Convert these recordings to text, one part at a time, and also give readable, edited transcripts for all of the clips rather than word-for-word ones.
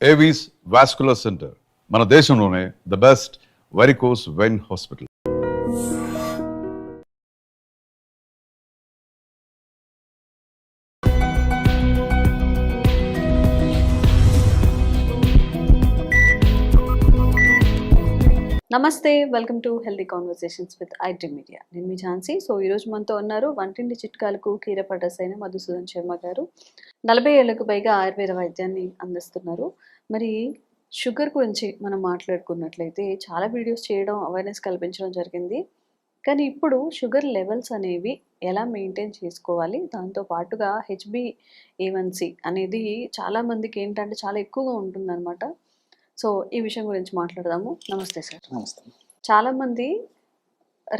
Avis vascular centre మన దేశంలోనే the best varicose vein hospital. నమస్తే, welcome to healthy conversations with IT media. నేను మీ ఝాన్సీ. సో ఈరోజు మనతో ఉన్నారు వంటింటి చిట్కాలకు కీరపడ్డసైన మధుసూదన్ శర్మ గారు. 40 ఏళ్లకు పైగా ఆయుర్వేద వైద్యాన్ని అందిస్తున్నారు. మరి షుగర్ గురించి మనం మాట్లాడుకున్నట్లయితే చాలా వీడియోస్ చేయడం, అవేర్నెస్ కల్పించడం జరిగింది. కానీ ఇప్పుడు షుగర్ లెవెల్స్ అనేవి ఎలా మెయింటైన్ చేసుకోవాలి, దాంతో పాటుగా HbA1c అనేది చాలామందికి ఏంటంటే చాలా ఎక్కువగా ఉంటుందన్నమాట. సో ఈ విషయం గురించి మాట్లాడదాము. నమస్తే సార్. నమస్తే. చాలామంది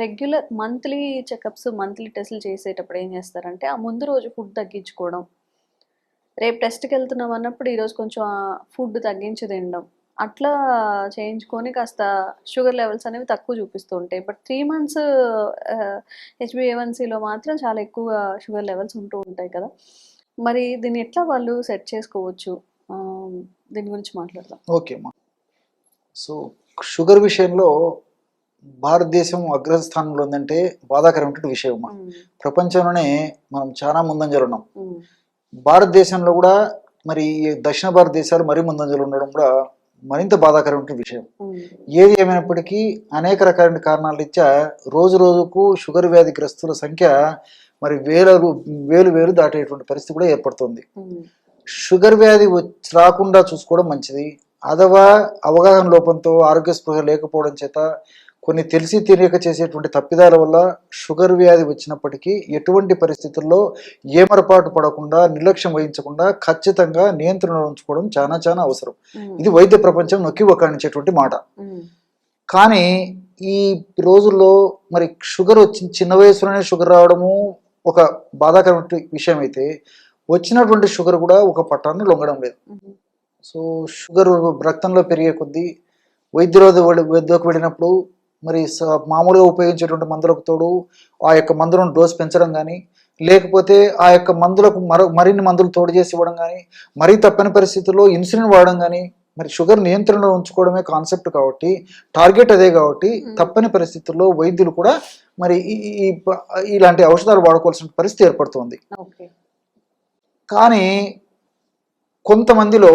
రెగ్యులర్ మంత్లీ చెకప్స్, మంత్లీ టెస్టులు చేసేటప్పుడు ఏం చేస్తారంటే ఆ ముందు రోజు ఫుడ్ తగ్గించుకోవడం, రేపు టెస్ట్కి వెళ్తున్నాం అన్నప్పుడు ఈరోజు కొంచెం ఫుడ్ తగ్గించి తినడం, అట్లా చేయించుకొని కాస్త షుగర్ లెవెల్స్ అనేవి తక్కువ చూపిస్తూ ఉంటాయి. బట్ 3 months HbA1cలో మాత్రం చాలా ఎక్కువ షుగర్ లెవెల్స్ ఉంటూ ఉంటాయి కదా. మరి దీన్ని ఎట్లా వాళ్ళు సెట్ చేసుకోవచ్చు, దీని గురించి మాట్లాడదాం. ఓకే అమ్మా. సో షుగర్ విషయంలో భారతదేశం అగ్రస్థానంలో ఉందంటే బాధాకరమైనటువంటి విషయం అమ్మా. ప్రపంచంలోనే మనం చాలా ముందంజలు ఉన్నాం. భారతదేశంలో కూడా మరి దక్షిణ భారతదేశాలు మరీ ముందంజలు ఉండడం కూడా మరింత బాధాకరమైనటువంటి విషయం. ఏది ఏమైనప్పటికీ అనేక రకాలైన కారణాల రీత్యా రోజు రోజుకు షుగర్ వ్యాధిగ్రస్తుల సంఖ్య మరి వేలు దాటేటువంటి పరిస్థితి కూడా ఏర్పడుతుంది. షుగర్ వ్యాధి రాకుండా చూసుకోవడం మంచిది. అథవా అవగాహన లోపంతో, ఆరోగ్య స్పృహ లేకపోవడం చేత, కొన్ని తెలిసి తెలియక చేసేటువంటి తప్పిదాల వల్ల షుగర్ వ్యాధి వచ్చినప్పటికీ ఎటువంటి పరిస్థితుల్లో ఏమరపాటు పడకుండా, నిర్లక్ష్యం వహించకుండా ఖచ్చితంగా నియంత్రణ ఉంచుకోవడం చాలా చాలా అవసరం. ఇది వైద్య ప్రపంచం నొక్కి వక్కాణించేటువంటి మాట. కానీ ఈ రోజుల్లో మరి షుగర్ చిన్న వయసులోనే షుగర్ రావడము ఒక బాధాకరమైన విషయం అయితే, వచ్చినటువంటి షుగర్ కూడా ఒక పట్టాన్ని లొంగడం లేదు. సో షుగర్ రక్తంలో పెరిగే కొద్దీ వైద్యులకు వెళ్ళినప్పుడు మరి మామూలుగా ఉపయోగించేటువంటి మందులకు తోడు ఆ యొక్క మందులను డోస్ పెంచడం కానీ, లేకపోతే ఆ యొక్క మందులకు మరిన్ని మందులు తోడు చేసి ఇవ్వడం కానీ, మరీ తప్పని పరిస్థితుల్లో ఇన్సులిన్ వాడడం కానీ, మరి షుగర్ నియంత్రణలో ఉంచుకోవడమే కాన్సెప్ట్ కాబట్టి, టార్గెట్ అదే కాబట్టి తప్పని పరిస్థితుల్లో వైద్యులు కూడా మరి ఇలాంటి ఔషధాలు వాడుకోవాల్సిన పరిస్థితి ఏర్పడుతుంది. కానీ కొంతమందిలో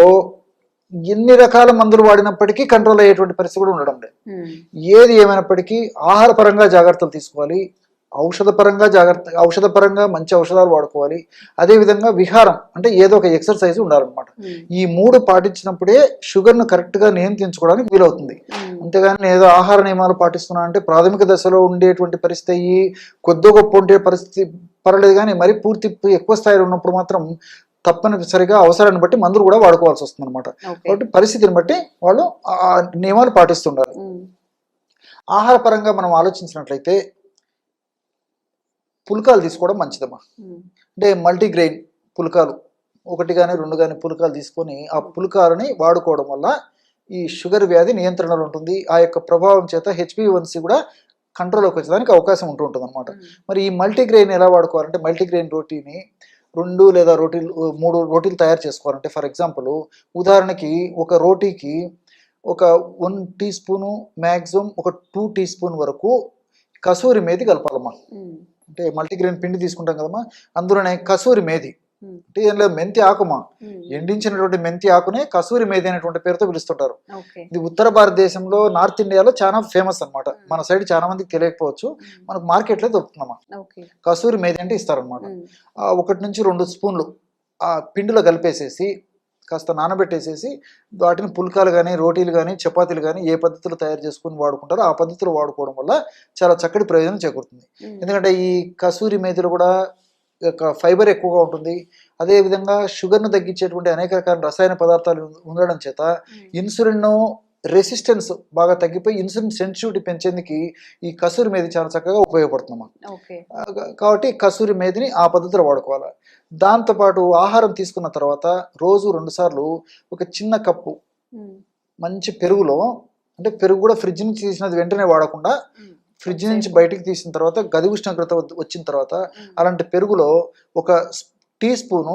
ఎన్ని రకాల మందులు వాడినప్పటికీ కంట్రోల్ అయ్యేటువంటి పరిస్థితి కూడా ఉండడం లేదు. ఏది ఏమైనప్పటికీ ఆహారపరంగా జాగ్రత్తలు తీసుకోవాలి, ఔషధపరంగా మంచి ఔషధాలు వాడుకోవాలి. అదేవిధంగా విహారం అంటే ఏదో ఒక ఎక్సర్సైజ్ ఉండాలన్నమాట. ఈ 3 పాటించినప్పుడే షుగర్ను కరెక్ట్గా నియంత్రించుకోవడానికి వీలవుతుంది. అంతేగాని నేను ఏదో ఆహార నియమాలు పాటిస్తున్నా అంటే ప్రాథమిక దశలో ఉండేటువంటి పరిస్థితి అయ్యి కొద్ది గొప్ప ఉండే పరిస్థితి పర్లేదు, కానీ మరి పూర్తి ఎక్కువ స్థాయిలో ఉన్నప్పుడు మాత్రం తప్పనిసరిగా అవసరాన్ని బట్టి మందులు కూడా వాడుకోవాల్సి వస్తుంది అనమాట. కాబట్టి పరిస్థితిని బట్టి వాళ్ళు ఆ నియమాలు పాటిస్తుండాలి. ఆహార పరంగా మనం ఆలోచించినట్లయితే పుల్కాలు తీసుకోవడం మంచిదమ్మా. అంటే మల్టీగ్రెయిన్ పుల్కాలు 1 కానీ 2 కానీ పుల్కాలు తీసుకొని ఆ పుల్కాలని వాడుకోవడం వల్ల ఈ షుగర్ వ్యాధి నియంత్రణలో ఉంటుంది. ఆ యొక్క ప్రభావం చేత HbA1c కూడా కంట్రోల్లోకి వచ్చేదానికి అవకాశం ఉంటుంది అనమాట. మరి ఈ మల్టీగ్రెయిన్ ఎలా వాడుకోవాలంటే, మల్టీగ్రెయిన్ రోటీని 2 లేదా 3 రోటీలు తయారు చేసుకోవాలంటే, ఫర్ ఎగ్జాంపుల్ ఉదాహరణకి ఒక రోటీకి ఒక 1 టీ స్పూను, మ్యాక్సిమం ఒక 2 టీ స్పూన్ వరకు కసూరి మేతి కలపాలమ్మా. అంటే మల్టీగ్రెయిన్ పిండి తీసుకుంటాం కదమ్మా, అందులోనే కసూరి మేతి అంటే ఏం లేదు, మెంతి ఆకుమా, ఎండించినటువంటి మెంతి ఆకునే కసూరి మేతి అనేటువంటి పేరుతో పిలుస్తుంటారు. ఇది ఉత్తర భారతదేశంలో, నార్త్ ఇండియాలో చాలా ఫేమస్ అనమాట. మన సైడ్ చాలా మందికి తెలియకపోవచ్చు, మనకు మార్కెట్లో దొరుకుతుందమ్మా. కసూరి మేతి అంటే ఇస్తారనమాట. 1 నుంచి 2 స్పూన్లు ఆ పిండిలో కలిపేసేసి కాస్త నానబెట్టేసేసి వాటిని పుల్కాలు కానీ, రోటీలు కానీ, చపాతీలు కానీ ఏ పద్ధతిలో తయారు చేసుకుని వాడుకుంటారో ఆ పద్ధతిలో వాడుకోవడం వల్ల చాలా చక్కటి ప్రయోజనం చేకూరుతుంది. ఎందుకంటే ఈ కసూరి మేతిలో కూడా ఫైబర్ ఎక్కువగా ఉంటుంది. అదేవిధంగా షుగర్ను తగ్గించేటువంటి అనేక రకాల రసాయన పదార్థాలు ఉండడం చేత ఇన్సులిన్ రెసిస్టెన్స్ బాగా తగ్గిపోయి ఇన్సులిన్ సెన్సిటివిటీ పెంచేందుకు ఈ కసూరి మేతి చాలా చక్కగా ఉపయోగపడుతుందమ్మా. కాబట్టి కసూరి మేతిని ఆ పద్ధతిలో వాడుకోవాలి. దాంతోపాటు ఆహారం తీసుకున్న తర్వాత రోజు 2 సార్లు ఒక చిన్న కప్పు మంచి పెరుగులో, అంటే పెరుగు కూడా ఫ్రిడ్జ్ నుంచి తీసినది వెంటనే వాడకుండా, ఫ్రిడ్జ్ నుంచి బయటికి తీసిన తర్వాత గది ఉష్ణోగ్రత వచ్చిన తర్వాత అలాంటి పెరుగులో 1 టీ స్పూను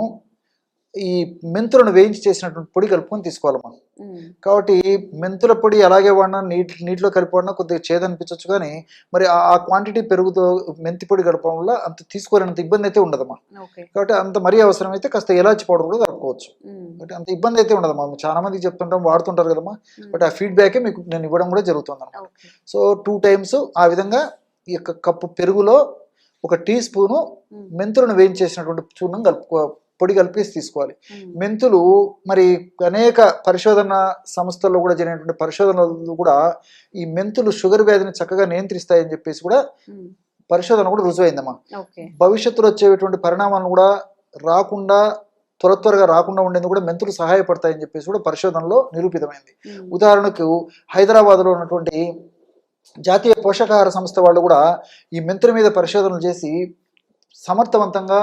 ఈ మెంతులను వేయించి చేసినటువంటి పొడి కలుపుకొని తీసుకోవాలమ్మా. ఉమ్, కాబట్టి మెంతుల పొడి అలాగే వాడినా నీటిలో కలిపి వాడినా కొద్దిగా చేదు అనిపించవచ్చు, కానీ మరి ఆ క్వాంటిటీ పెరుగుతో మెంతి పొడి కలపడం వల్ల అంత తీసుకోలేనంత ఇబ్బంది అయితే ఉండదమ్మా. ఓకే. కాబట్టి అంత మరీ అవసరం అయితే కాస్త ఇలాచి పౌడర్ కూడా కలుపుకోవచ్చు. ఉమ్, కాబట్టి అంత ఇబ్బంది అయితే ఉండదమ్మా. చాలా మందికి చెప్తుంటాం, వాడుతుంటారు కదమ్మా. ఉమ్, బట్ ఆ ఫీడ్బ్యాకే మీకు నేను ఇవ్వడం కూడా జరుగుతుంది అన్నమాట. ఓకే. సో 2 times ఆ విధంగా ఈ యొక్క కప్పు పెరుగులో 1 టీ స్పూను ఉమ్, మెంతులను వేయించేసినటువంటి చూర్ణం పొడి కలిపేసి తీసుకోవాలి. ఉమ్, మెంతులు మరి అనేక పరిశోధన సంస్థల్లో కూడా జరిగినటువంటి పరిశోధనలు కూడా ఈ మెంతులు షుగర్ వ్యాధిని చక్కగా నియంత్రిస్తాయని చెప్పేసి కూడా ఉమ్, పరిశోధన కూడా రుజువైందమ్మా. ఓకే. భవిష్యత్తులో వచ్చేటువంటి పరిణామాలను కూడా రాకుండా త్వరగా రాకుండా ఉండేందుకు కూడా మెంతులు సహాయపడతాయని చెప్పేసి కూడా పరిశోధనలో నిరూపితమైంది. ఉమ్, ఉదాహరణకు హైదరాబాద్లో ఉన్నటువంటి జాతీయ పోషకాహార సంస్థ వాళ్ళు కూడా ఈ మెంతుల మీద పరిశోధనలు చేసి సమర్థవంతంగా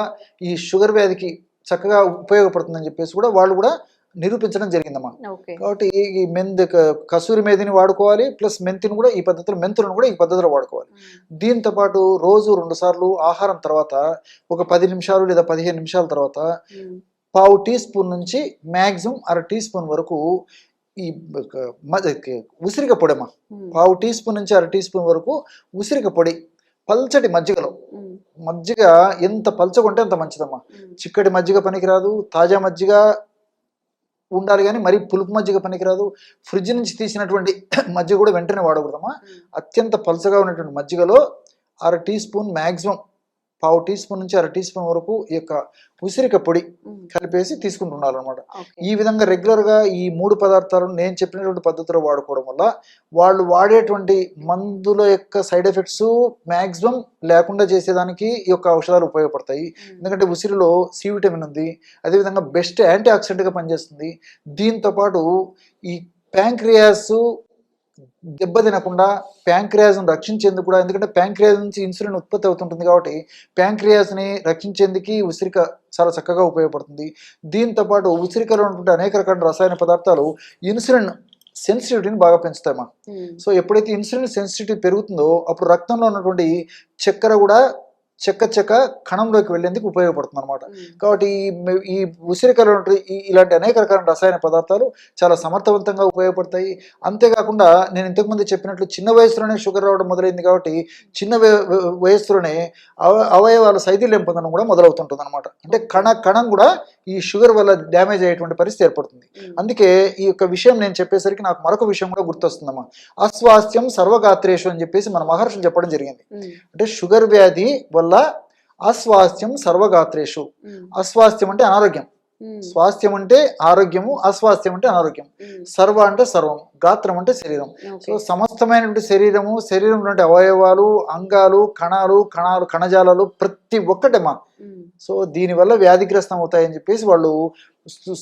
ఈ షుగర్ వ్యాధికి చక్కగా ఉపయోగపడుతుందని చెప్పేసి కూడా వాళ్ళు కూడా నిరూపించడం జరిగిందమ్మా. ఓకే. కాబట్టి ఈ కసూరి మేధిని వాడుకోవాలి, ప్లస్ మెంతులను కూడా ఈ పద్ధతిలో వాడుకోవాలి. ఉమ్, దీంతో పాటు రోజు 2 సార్లు ఆహారం తర్వాత ఒక 10 నిమిషాలు లేదా 15 నిమిషాల తర్వాత ఉమ్, పావు టీ స్పూన్ నుంచి మ్యాక్సిమం 1/2 టీ స్పూన్ వరకు ఈ ఉసిరిక పొడమ్మా. ఉమ్, పావు టీ స్పూన్ నుంచి 1/2 టీ స్పూన్ వరకు ఉసిరిక పొడి పల్చటి మజ్జిగలో. ఉమ్, మజ్జిగ ఎంత పల్చకుంటే అంత మంచిదమ్మా. ఉమ్, చిక్కటి మజ్జిగ పనికిరాదు, తాజా మజ్జిగ ఉండాలి, కానీ మరీ పులుపు మజ్జిగ పనికిరాదు. ఫ్రిడ్జ్ నుంచి తీసినటువంటి మజ్జిగ కూడా వెంటనే వాడకూడదమ్మా. ఉమ్, అత్యంత పల్చగా ఉన్నటువంటి మజ్జిగలో 1/2 టీ స్పూన్ మ్యాక్సిమం పావు టీ స్పూన్ నుంచి 1/2 టీ స్పూన్ వరకు ఈ యొక్క ఉసిరిక పొడి ఉమ్, కలిపేసి తీసుకుంటున్నారనమాట. ఓకే. ఈ విధంగా రెగ్యులర్గా ఈ 3 పదార్థాలను నేను చెప్పినటువంటి పద్ధతిలో వాడుకోవడం వల్ల వాళ్ళు వాడేటువంటి మందుల యొక్క సైడ్ ఎఫెక్ట్స్ మ్యాక్సిమం లేకుండా చేసేదానికి ఈ యొక్క ఔషధాలు ఉపయోగపడతాయి. ఉమ్, ఎందుకంటే ఉసిరిలో సి విటమిన్ ఉంది, అదేవిధంగా బెస్ట్ యాంటీ ఆక్సిడెంట్గా పనిచేస్తుంది. దీంతోపాటు ఈ ప్యాంక్రియాస్ దెబ్బతినకుండా ప్యాంక్రియాస్ను రక్షించేందుకు కూడా, ఎందుకంటే ప్యాంక్రియాస్ నుంచి ఇన్సులిన్ ఉత్పత్తి అవుతుంటుంది కాబట్టి ప్యాంక్రియాస్ని రక్షించేందుకు ఉసిరిక చాలా చక్కగా ఉపయోగపడుతుంది. దీంతోపాటు ఉసిరికలో ఉన్నటువంటి అనేక రకాల రసాయన పదార్థాలు ఇన్సులిన్ సెన్సిటివిటీని బాగా పెంచుతాయమ్మా. ఉమ్, సో ఎప్పుడైతే ఇన్సులిన్ సెన్సిటివిటీ పెరుగుతుందో అప్పుడు రక్తంలో ఉన్నటువంటి చక్కెర కూడా చెక్క కణంలోకి వెళ్ళేందుకు ఉపయోగపడుతుంది అనమాట. ఉమ్, కాబట్టి ఈ ఉసిరికలో ఇలాంటి అనేక రకాల రసాయన పదార్థాలు చాలా సమర్థవంతంగా ఉపయోగపడతాయి. అంతేకాకుండా నేను ఇంతకుముందు చెప్పినట్లు చిన్న వయసులోనే షుగర్ రావడం మొదలైంది కాబట్టి చిన్న వయసులోనే అవయవాల శైథిల్యం పొందడం కూడా మొదలవుతుంటుంది అనమాట. అంటే కణం కూడా ఈ షుగర్ వల్ల డ్యామేజ్ అయ్యేటువంటి పరిస్థితి ఏర్పడుతుంది. ఉమ్, అందుకే ఈ యొక్క విషయం నేను చెప్పేసరికి నాకు మరొక విషయం కూడా గుర్తొస్తుందమ్మా. అస్వాస్థ్యం సర్వగాత్రేషు అని చెప్పేసి మన మహర్షులు చెప్పడం జరిగింది. ఉమ్, అంటే షుగర్ వ్యాధి వల్ల అస్వాస్థ్యం సర్వగాత్రేషు. ఉమ్, అస్వాస్థ్యం అంటే అనారోగ్యం, ఉమ్, స్వాస్థ్యం అంటే ఆరోగ్యము, అస్వాస్థ్యం అంటే అనారోగ్యం. ఉమ్, సర్వ అంటే సర్వం, గాత్రం అంటే శరీరం. So okay. సమస్తమైనటువంటి శరీరంలో అవయవాలు, అంగాలు, కణజాలాలు ప్రతి ఒక్కటేమా. ఉమ్, సో దీనివల్ల వ్యాధిగ్రస్తం అవుతాయని చెప్పేసి వాళ్ళు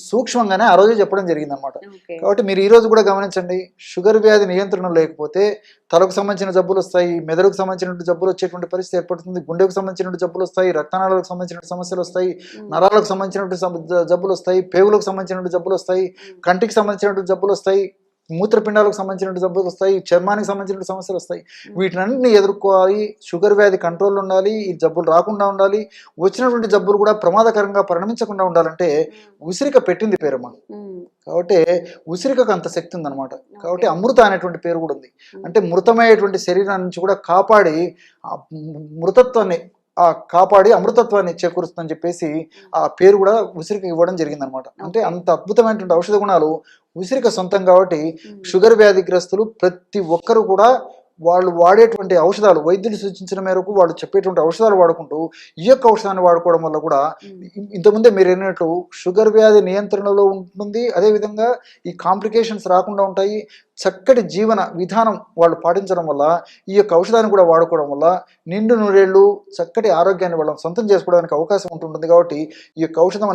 సూక్ష్మంగానే ఆ రోజే చెప్పడం జరిగింది అనమాట. ఓకే. కాబట్టి మీరు ఈ రోజు కూడా గమనించండి, షుగర్ వ్యాధి నియంత్రణ లేకపోతే తలకు సంబంధించిన జబ్బులు వస్తాయి, మెదడుకు సంబంధించినటువంటి జబ్బులు వచ్చేటువంటి పరిస్థితి ఏర్పడుతుంది, గుండెకు సంబంధించినటువంటి జబ్బులు వస్తాయి, రక్తనాళాలకు సంబంధించినటువంటి సమస్యలు వస్తాయి, ఉమ్, నరాలకు సంబంధించినటువంటి జబ్బులు వస్తాయి, పేగులకు సంబంధించినటువంటి జబ్బులు వస్తాయి, ఉమ్, కంటికి సంబంధించినటువంటి జబ్బులు వస్తాయి, మూత్రపిండాలకు సంబంధించినటువంటి జబ్బులు వస్తాయి, చర్మానికి సంబంధించినటువంటి సమస్యలు వస్తాయి. వీటినన్నింటినీ ఎదుర్కోవాలి. షుగర్ వ్యాధి కంట్రోల్ ఉండాలి, ఈ జబ్బులు రాకుండా ఉండాలి, వచ్చినటువంటి జబ్బులు కూడా ప్రమాదకరంగా పరిణమించకుండా ఉండాలంటే ఉసిరిక పెట్టింది పేరమ్మా. ఉమ్, కాబట్టి ఉసిరికకు అంత శక్తి ఉందన్నమాట. కాబట్టి అమృత అనేటువంటి పేరు కూడా ఉంది. ఉమ్, అంటే మృతమయ్యేటువంటి శరీరాన్ని నుంచి కూడా కాపాడి ఆ మృతత్వాన్ని కాపాడి అమృతత్వాన్ని చేకూరుస్తుందని చెప్పేసి ఆ పేరు కూడా ఉసిరిక ఇవ్వడం జరిగిందనమాట. అంటే అంత అద్భుతమైనటువంటి ఔషధ గుణాలు ఉసిరిక సొంతం కాబట్టి ఉమ్, షుగర్ వ్యాధిగ్రస్తులు ప్రతి ఒక్కరు కూడా వాళ్ళు వాడేటువంటి ఔషధాలు, వైద్యులు సూచించిన మేరకు వాళ్ళు చెప్పేటువంటి ఔషధాలు వాడుకుంటూ ఈ యొక్క ఔషధాన్ని వాడుకోవడం వల్ల కూడా ఉమ్, ఇంతకుముందే మీరు అన్నట్లు షుగర్ వ్యాధి నియంత్రణలో ఉంటుంది. అదేవిధంగా ఈ కాంప్లికేషన్స్ రాకుండా ఉంటాయి. చక్కటి జీవన విధానం వాళ్ళు పాటించడం వల్ల, ఈ యొక్క ఔషధాన్ని కూడా వాడుకోవడం వల్ల నిండు నూరేళ్ళు చక్కటి ఆరోగ్యాన్ని వాళ్ళని సొంతం చేసుకోవడానికి అవకాశం ఉంటుంది. కాబట్టి ఈ యొక్క ఔషధం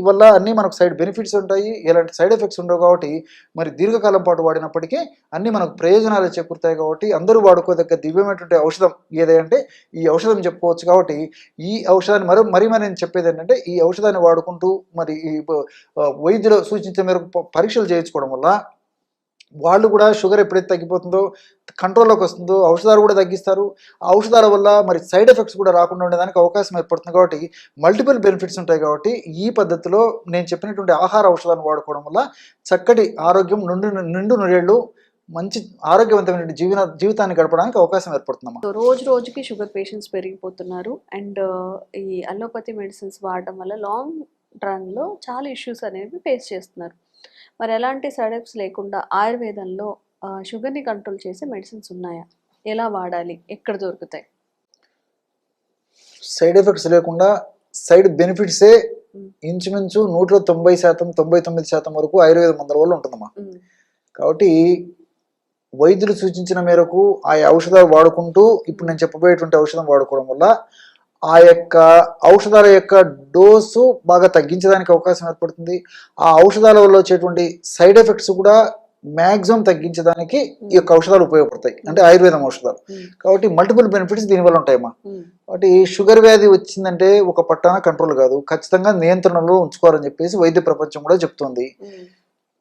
వల్ల అన్నీ మనకు సైడ్ బెనిఫిట్స్ ఉంటాయి, ఎలాంటి సైడ్ ఎఫెక్ట్స్ ఉండవు. కాబట్టి మరి దీర్ఘకాలం పాటు వాడినప్పటికీ అన్నీ మనకు ప్రయోజనాలు చేకూరుతాయి. కాబట్టి అందరూ వాడుకోదగ్గ దివ్యమైనటువంటి ఔషధం ఏదంటే ఈ ఔషధం చెప్పుకోవచ్చు. కాబట్టి ఈ ఔషధాన్ని మరి నేను చెప్పేది ఏంటంటే ఈ ఔషధాన్ని వాడుకుంటూ మరి ఈ వైద్యులు సూచించే మేరకు పరీక్షలు చేయించుకోవడం వల్ల వాళ్ళు కూడా షుగర్ ఎప్పుడైతే తగ్గిపోతుందో కంట్రోల్లోకి వస్తుందో ఔషధాలు కూడా తగ్గిస్తారు. ఆ ఔషధాల వల్ల మరి సైడ్ ఎఫెక్ట్స్ కూడా రాకుండా ఉండడానికి అవకాశం ఏర్పడుతుంది. కాబట్టి మల్టిపుల్ బెనిఫిట్స్ ఉంటాయి. కాబట్టి ఈ పద్ధతిలో నేను చెప్పినటువంటి ఆహార ఔషధాలను వాడుకోవడం వల్ల చక్కటి ఆరోగ్యం, నిండు నూరేళ్ళు మంచి ఆరోగ్యవంతమైన జీవితాన్ని గడపడానికి అవకాశం ఏర్పడుతుందమ్మా. సో రోజు రోజుకి షుగర్ పేషెంట్స్ పెరిగిపోతున్నారు. అండ్ ఈ అలోపతి మెడిసిన్స్ వాడడం వల్ల లాంగ్ రన్లో చాలా ఇష్యూస్ అనేవి ఫేస్ చేస్తున్నారు. మరి ఎలాంటి సైడ్ ఎఫెక్ట్స్ లేకుండా ఆయుర్వేదంలో షుగర్ని కంట్రోల్ చేసే మెడిసిన్స్ ఉన్నాయా? ఎలా వాడాలి? ఎక్కడ దొరుకుతాయి? సైడ్ ఎఫెక్ట్స్ లేకుండా సైడ్ బెనిఫిట్సే ఇంచుమించు 190%, 99% వరకు ఆయుర్వేద మందుల వల్ల ఉంటుందమ్మా. కాబట్టి వైద్యులు సూచించిన మేరకు ఆ ఔషధాలు వాడుకుంటూ ఇప్పుడు నేను చెప్పబోయేటువంటి ఔషధం వాడుకోవడం వల్ల ఆ యొక్క ఔషధాల యొక్క డోసు బాగా తగ్గించడానికి అవకాశం ఏర్పడుతుంది. ఆ ఔషధాల వల్ల వచ్చేటువంటి సైడ్ ఎఫెక్ట్స్ కూడా మ్యాక్సిమం తగ్గించడానికి ఈ యొక్క ఔషధాలు ఉపయోగపడతాయి, అంటే ఆయుర్వేదం ఔషధాలు. కాబట్టి మల్టిపుల్ బెనిఫిట్స్ దీనివల్ల ఉంటాయమ్మా. కాబట్టి షుగర్ వ్యాధి వచ్చిందంటే ఒక పట్టాన కంట్రోల్ కాదు, ఖచ్చితంగా నియంత్రణలో ఉంచుకోవాలని చెప్పేసి వైద్య ప్రపంచం కూడా చెప్తుంది.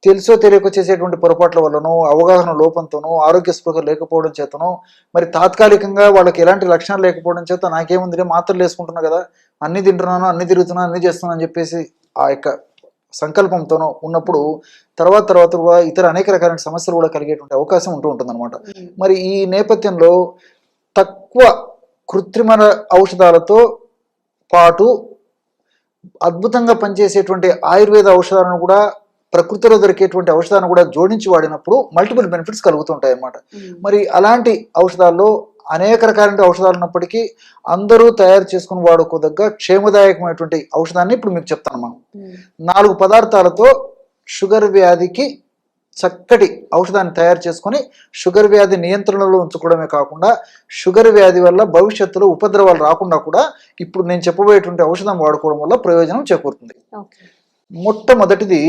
తెలుసో తెలియక చేసేటువంటి పొరపాట్ల వల్లనో, అవగాహన లోపంతోనో, ఆరోగ్య స్పృహ లేకపోవడం చేతనో, మరి తాత్కాలికంగా వాళ్ళకి ఎలాంటి లక్షణాలు లేకపోవడం చేత నాకేముంది మాత్రలు వేసుకుంటున్నా కదా, అన్ని తింటున్నాను, అన్ని తిరుగుతున్నాను, అన్ని చేస్తున్నాను అని చెప్పేసి ఆ యొక్క సంకల్పంతోనో ఉన్నప్పుడు తర్వాత కూడా ఇతర అనేక రకాలైన సమస్యలు కూడా కలిగేటువంటి అవకాశం ఉంటుంది అనమాట. మరి ఈ నేపథ్యంలో తక్కువ కృత్రిమ ఔషధాలతో పాటు అద్భుతంగా పనిచేసేటువంటి ఆయుర్వేద ఔషధాలను కూడా, ప్రకృతిలో దొరికేటువంటి ఔషధాలను కూడా జోడించి వాడినప్పుడు మల్టిపుల్ బెనిఫిట్స్ కలుగుతుంటాయి అన్నమాట. మరి అలాంటి ఔషధాల్లో అనేక రకాలైన ఔషధాలు ఉన్నప్పటికీ అందరూ తయారు చేసుకుని వాడుకోదగ్గ క్షేమదాయకమైనటువంటి ఔషధాన్ని ఇప్పుడు మీకు చెప్తానమ్మా. 4 పదార్థాలతో షుగర్ వ్యాధికి చక్కటి ఔషధాన్ని తయారు చేసుకొని షుగర్ వ్యాధి నియంత్రణలో ఉంచుకోవడమే కాకుండా షుగర్ వ్యాధి వల్ల భవిష్యత్తులో ఉపద్రవాలు రాకుండా కూడా ఇప్పుడు నేను చెప్పబోయేటువంటి ఔషధం వాడుకోవడం వల్ల ప్రయోజనం చేకూరుతుంది. మొట్టమొదటిది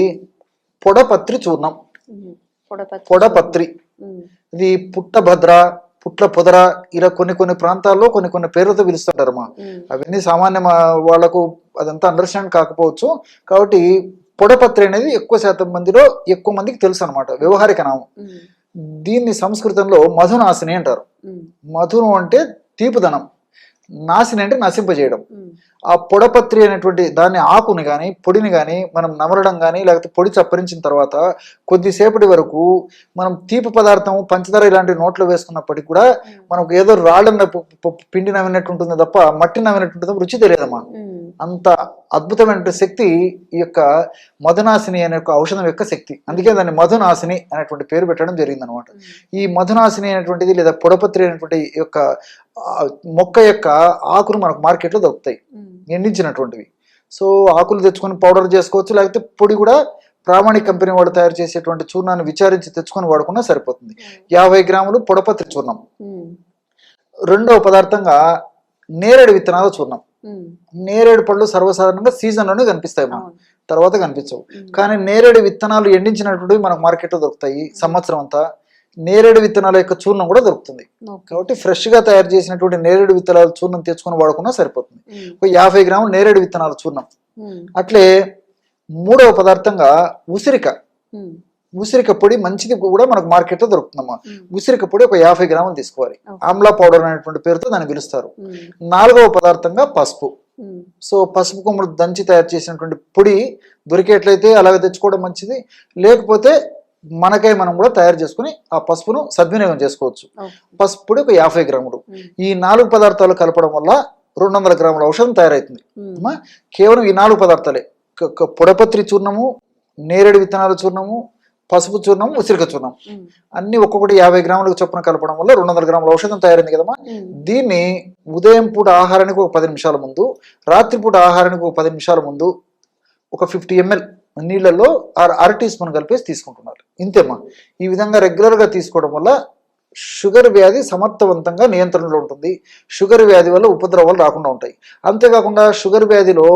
పొడపత్రి చూర్ణం. పొడపత్రి ఇది పుట్టభద్ర, పుట్ల పొదర, ఇలా కొన్ని ప్రాంతాల్లో కొన్ని పేర్లతో పిలుస్తుంటారమ్మా. అవన్నీ సామాన్య వాళ్ళకు అదంతా అండర్స్టాండ్ కాకపోవచ్చు. కాబట్టి పొడపత్రి అనేది ఎక్కువ మందికి తెలుసు అనమాట, వ్యవహారిక నామం. దీన్ని సంస్కృతంలో మధునాశిని అంటారు. మధును అంటే తీపుదనం, నాశిని అంటే నశింపజేయడం. ఆ పొడపత్రి అనేటువంటి దాన్ని ఆకుని కానీ పొడిని కానీ మనం నమలడం కానీ లేకపోతే పొడి చప్పరించిన తర్వాత కొద్దిసేపటి వరకు మనం తీపి పదార్థం, పంచదార ఇలాంటి నోట్లో వేసుకున్నప్పటికీ కూడా మనకు ఏదో రాళ్ళన్న పిండి నవ్వినట్టు ఉంటుంది తప్ప మట్టి నవ్వినట్టు ఉంటుంది, రుచి తెలియదమ్మా. అంత అద్భుతమైన శక్తి ఈ యొక్క మధునాశిని అనే ఒక ఔషధం యొక్క శక్తి. అందుకే దాన్ని మధునాశిని అనేటువంటి పేరు పెట్టడం జరిగింది అనమాట. ఈ మధునాశిని అనేటువంటిది లేదా పొడపత్రి అనేటువంటి యొక్క మొక్క యొక్క ఆకులు మనకు మార్కెట్లో దొరుకుతాయి, ఎండించినటువంటివి. సో ఆకులు తెచ్చుకొని పౌడర్ చేసుకోవచ్చు, లేకపోతే పొడి కూడా ప్రామాణిక కంపెనీ వాడు తయారు చేసేటువంటి చూర్ణాన్ని విచారించి తెచ్చుకొని వాడుకున్నా సరిపోతుంది. 50 గ్రాములు పొడపత్రి చూర్ణం. రెండవ పదార్థంగా నేరేడు విత్తనాల చూర్ణం. నేరేడు పళ్ళు సర్వసాధారణంగా సీజన్లోనే కనిపిస్తాయి, తర్వాత కనిపించవు. కానీ నేరేడు విత్తనాలు ఎండించినటువంటివి మనకు మార్కెట్లో దొరుకుతాయి సంవత్సరం అంతా. నేరేడు విత్తనాల యొక్క చూర్ణం కూడా దొరుకుతుంది. కాబట్టి ఫ్రెష్ గా తయారు చేసినటువంటి నేరేడు విత్తనాల చూర్ణం తెచ్చుకొని వాడుకున్నా సరిపోతుంది. ఒక 50 గ్రాములు నేరేడు విత్తనాల చూర్ణం. అట్లే మూడవ పదార్థంగా ఉసిరిక. ఉసిరిక పొడి మంచిది కూడా మనకు మార్కెట్ లో దొరుకుతుందమ్మా. ఉసిరిక పొడి ఒక 50 గ్రాములు తీసుకోవాలి. ఆమ్లా పౌడర్ అనేటువంటి పేరుతో దాన్ని పిలుస్తారు. 4వ పదార్థంగా పసుపు. సో పసుపు కొమ్ములు దంచి తయారు చేసినటువంటి పొడి దొరికేట్లయితే అలాగే తెచ్చుకోవడం మంచిది. లేకపోతే మనకై మనం కూడా తయారు చేసుకుని ఆ పసుపును సద్వినియోగం చేసుకోవచ్చు. పసుపు పొడి ఒక 50 గ్రాములు. ఈ 4 పదార్థాలు కలపడం వల్ల 200 గ్రాముల ఔషధం తయారవుతుంది. కేవలం ఈ 4 పదార్థాలే, పొడపత్రి చూర్ణము, నేరేడు విత్తనాల చూర్ణము, పసుపు చూర్ణం, ఉసిరిక చూర్ణం అన్ని ఒక్కొక్కటి 50 గ్రాములకు చొప్పున కలపడం వల్ల 200 గ్రాముల ఔషధం తయారైంది కదమ్మా. దీన్ని ఉదయం పూట ఆహారానికి ఒక 10 నిమిషాల ముందు, రాత్రిపూట ఆహారానికి ఒక 10 నిమిషాల ముందు ఒక 50 ml నీళ్ళల్లో 1/2 టీ స్పూన్ కలిపేసి తీసుకుంటున్నారు. ఇంతేమ్మా. ఈ విధంగా రెగ్యులర్గా తీసుకోవడం వల్ల షుగర్ వ్యాధి సమర్థవంతంగా నియంత్రణలో ఉంటుంది. షుగర్ వ్యాధి వల్ల ఉపద్రవాలు రాకుండా ఉంటాయి. అంతేకాకుండా షుగర్ వ్యాధిలో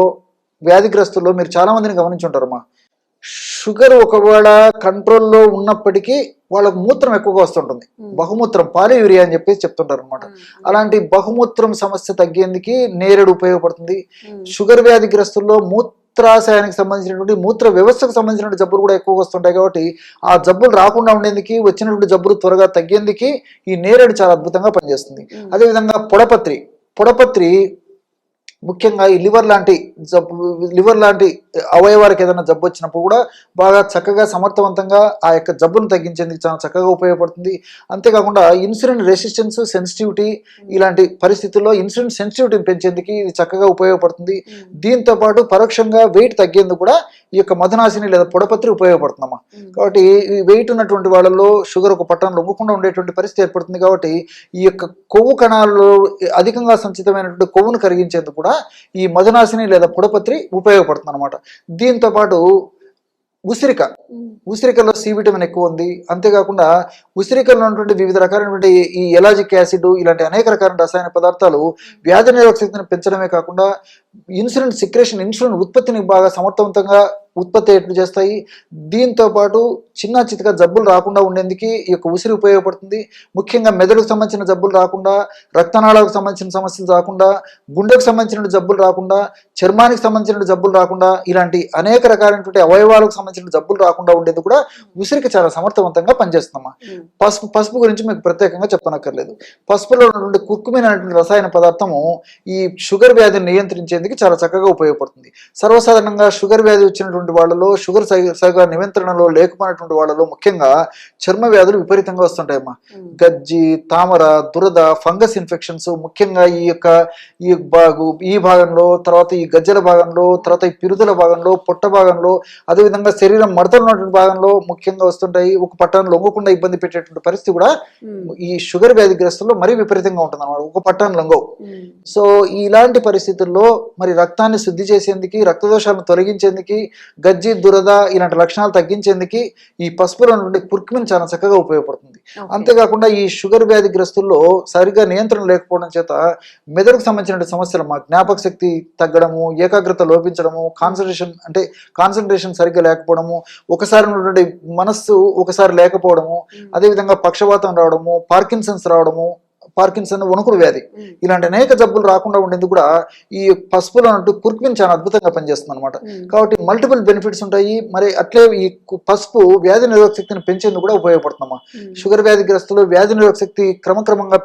వ్యాధిగ్రస్తుల్లో మీరు చాలా మందిని గమనించుంటారమ్మా. షుగర్ ఒకవేళ కంట్రోల్లో ఉన్నప్పటికీ వాళ్ళకు మూత్రం ఎక్కువగా వస్తుంటుంది, బహుమూత్రం, పాలియూరియా అని చెప్పేసి చెప్తుంటారు అనమాట. అలాంటి బహుమూత్రం సమస్య తగ్గేందుకు నేరేడు ఉపయోగపడుతుంది. షుగర్ వ్యాధిగ్రస్తుల్లో మూత్రాశయానికి సంబంధించినటువంటి మూత్ర వ్యవస్థకు సంబంధించిన జబ్బులు కూడా ఎక్కువగా వస్తుంటాయి. కాబట్టి ఆ జబ్బులు రాకుండా ఉండేందుకు, వచ్చినటువంటి జబ్బులు త్వరగా తగ్గేందుకు ఈ నేరేడు చాలా అద్భుతంగా పనిచేస్తుంది. అదేవిధంగా పొడపత్రి ముఖ్యంగా ఈ లివర్ లాంటి అవయవానికి ఏదైనా జబ్బు వచ్చినప్పుడు కూడా బాగా చక్కగా సమర్థవంతంగా ఆ యొక్క జబ్బును తగ్గించేందుకు చాలా చక్కగా ఉపయోగపడుతుంది. అంతేకాకుండా ఇన్సులిన్ రెసిస్టెన్స్, సెన్సిటివిటీ ఇలాంటి పరిస్థితుల్లో ఇన్సులిన్ సెన్సిటివిటీని పెంచేందుకు ఇది చక్కగా ఉపయోగపడుతుంది. దీంతో పాటు పరోక్షంగా వెయిట్ తగ్గేందుకు కూడా ఈ యొక్క మధునాశిని లేదా పొడపత్రి ఉపయోగపడుతుందమ్మా. కాబట్టి ఈ వెయిట్ ఉన్నటువంటి వాళ్ళలో షుగర్ ఒక పట్టణం లొంగకుండా ఉండేటువంటి పరిస్థితి ఏర్పడుతుంది. కాబట్టి ఈ యొక్క కొవ్వు కణాలలో అధికంగా సంచితమైనటువంటి కొవ్వును కరిగించేందుకు కూడా ఈ మధునాశిని లేదా పొడపత్రి ఉపయోగపడుతుంది అనమాట. దీంతో పాటు ఉసిరికలో సి విటమిన్ ఎక్కువ ఉంది. అంతేకాకుండా ఉసిరికల్లో ఉన్నటువంటి వివిధ రకాలైనటువంటి ఈ ఎలాజిక్ యాసిడ్ ఇలాంటి అనేక రకాల రసాయన పదార్థాలు వ్యాధి నిరోధక శక్తిని పెంచడమే కాకుండా ఇన్సులిన్ ఉత్పత్తిని బాగా సమర్థవంతంగా ఉత్పత్తి అయ్యేట్లు చేస్తాయి. దీంతో పాటు చిన్న చితక జబ్బులు రాకుండా ఉండేందుకు ఈ యొక్క ఉసిరి ఉపయోగపడుతుంది. ముఖ్యంగా మెదడుకు సంబంధించిన జబ్బులు రాకుండా, రక్తనాళాలకు సంబంధించిన సమస్యలు రాకుండా, గుండెకు సంబంధించిన జబ్బులు రాకుండా, చర్మానికి సంబంధించిన జబ్బులు రాకుండా, ఇలాంటి అనేక రకాలైనటువంటి అవయవాలకు సంబంధించిన జబ్బులు రాకుండా ఉండేది కూడా ఉసిరికి చాలా సమర్థవంతంగా పనిచేస్తుందమ్మా. పసుపు గురించి మీకు ప్రత్యేకంగా చెప్పనక్కర్లేదు. పసుపులో ఉన్నటువంటి కుర్కుమిన్ అనేటువంటి రసాయన పదార్థము ఈ షుగర్ వ్యాధిని నియంత్రించేందుకు చాలా చక్కగా ఉపయోగపడుతుంది. సర్వసాధారణంగా షుగర్ వ్యాధి వచ్చినటువంటి వాళ్ళలో, షుగర్ సరిగా నియంత్రణలో లేకపోయినటువంటి వాళ్ళలో ముఖ్యంగా చర్మ వ్యాధులు విపరీతంగా వస్తుంటాయమ్మా. గజ్జి, తామర, దురద, ఫంగస్ ఇన్ఫెక్షన్స్ ముఖ్యంగా ఈ భాగంలో, తర్వాత ఈ గజ్జల భాగంలో, తర్వాత ఈ పిరుదుల భాగంలో, పొట్ట భాగంలో, అదేవిధంగా శరీరం మడతలు ఉన్నటువంటి భాగంలో ముఖ్యంగా వస్తుంటాయి. ఒక పట్టాన్ని లొంగకుండా ఇబ్బంది పెట్టేటువంటి పరిస్థితి కూడా ఈ షుగర్ వ్యాధిగ్రస్తుల్లో మరీ విపరీతంగా ఉంటుంది అన్నమాట. ఒక పట్టాన్ని లొంగవు. సో ఇలాంటి పరిస్థితుల్లో మరి రక్తాన్ని శుద్ధి చేసేందుకు, రక్తదోషాలను తొలగించేందుకు, గజ్జి, దురద ఇలాంటి లక్షణాలు తగ్గించేందుకు ఈ పసుపులో నుండి కుర్కుమిన్ చాలా చక్కగా ఉపయోగపడుతుంది. అంతేకాకుండా ఈ షుగర్ వ్యాధిగ్రస్తుల్లో సరిగ్గా నియంత్రణ లేకపోవడం చేత మెదడుకు సంబంధించిన సమస్యలు, జ్ఞాపక శక్తి తగ్గడము, ఏకాగ్రత లోపించడము, కాన్సన్ట్రేషన్ సరిగ్గా లేకపోవడము, ఒకసారి ఉన్నటువంటి మనస్సు ఒకసారి లేకపోవడము, అదేవిధంగా పక్షవాతం రావడము, పార్కిన్సన్ వణుకుడు వ్యాధి ఇలాంటి అనేక జబ్బులు రాకుండా ఉండేందుకు కూడా ఈ పసుపులో ఉన్నట్టు కుర్కుమిన్ చాలా అద్భుతంగా పనిచేస్తుంది అనమాట. కాబట్టి మల్టిపుల్ బెనిఫిట్స్ ఉంటాయి. మరి అట్లే ఈ పసుపు వ్యాధి నిరోధక శక్తిని పెంచేందుకు కూడా ఉపయోగపడుతుందమ్మా. షుగర్ వ్యాధిగ్రస్తులు వ్యాధి నిరోధక శక్తి క్రమక్రమంగా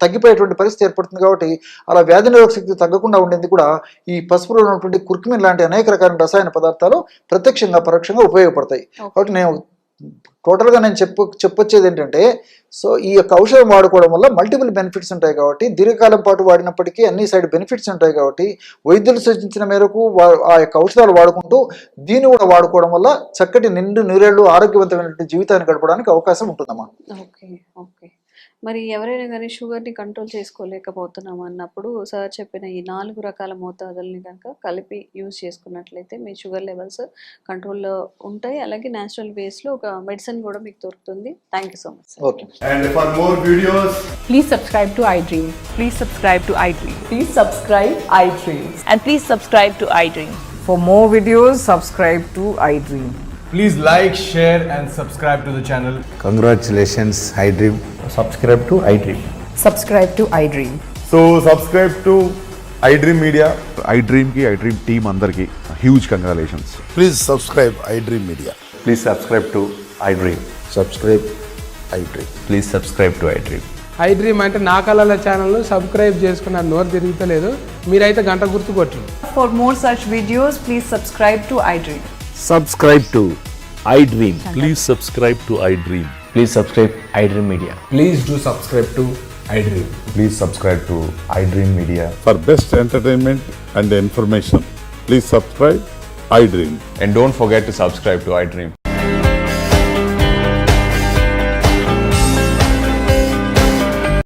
తగ్గిపోయేటువంటి పరిస్థితి ఏర్పడుతుంది. కాబట్టి అలా వ్యాధి నిరోధక శక్తి తగ్గకుండా ఉండేందుకు కూడా ఈ పసుపులో ఉన్నటువంటి కుర్కుమిన్ లాంటి అనేక రకాల రసాయన పదార్థాలు ప్రత్యక్షంగా పరోక్షంగా ఉపయోగపడతాయి. కాబట్టి టోటల్గా నేను చెప్పొచ్చేది ఏంటంటే, సో ఈ యొక్క ఔషధం వాడుకోవడం వల్ల మల్టిపుల్ బెనిఫిట్స్ ఉంటాయి. కాబట్టి దీర్ఘకాలం పాటు వాడినప్పటికీ అన్ని సైడ్ బెనిఫిట్స్ ఉంటాయి. కాబట్టి వైద్యులు సూచించిన మేరకు ఆ యొక్క ఔషధాలు వాడుకుంటూ దీన్ని కూడా వాడుకోవడం వల్ల చక్కటి నిండు నూరేళ్లు ఆరోగ్యవంతమైనటువంటి జీవితాన్ని గడపడానికి అవకాశం ఉంటుందమ్మా. ఓకే. మరి ఎవరైనా కానీ షుగర్ని కంట్రోల్ చేసుకోలేకపోతున్నాం అన్నప్పుడు సార్ చెప్పిన ఈ 4 రకాల మోతాదుల్ని కనుక కలిపి యూజ్ చేసుకున్నట్లయితే మీ షుగర్ లెవెల్స్ కంట్రోల్లో ఉంటాయి. అలాగే న్యాచురల్ వేస్లో ఒక మెడిసిన్ కూడా మీకు దొరుకుతుంది. Thank you so much. Okay. And for more videos, Please subscribe to iDream. Please subscribe to iDream. Please subscribe iDream. And please subscribe to iDream. For more videos, subscribe to iDream. please like, share and subscribe to the channel. Congratulations, iDream. Subscribe to iDream. Subscribe to iDream. So subscribe to iDream Media. iDream team అందరికి huge congratulations. Please subscribe iDream Media. Please subscribe to iDream. Subscribe iDream. Please subscribe to iDream. iDream అంటే నా కళల ఛానల్ను subscribe చేసుకున్న నోరు తిరుగుతలేదు. మీరైతే గంట గుర్తు కొట్టండి. For more such videos, please subscribe to iDream. Subscribe to iDream. Please subscribe to iDream. Please subscribe iDream Media. Please do subscribe to iDream. Please subscribe to iDream Media. For best entertainment and information, please subscribe iDream. And don't forget to subscribe to iDream.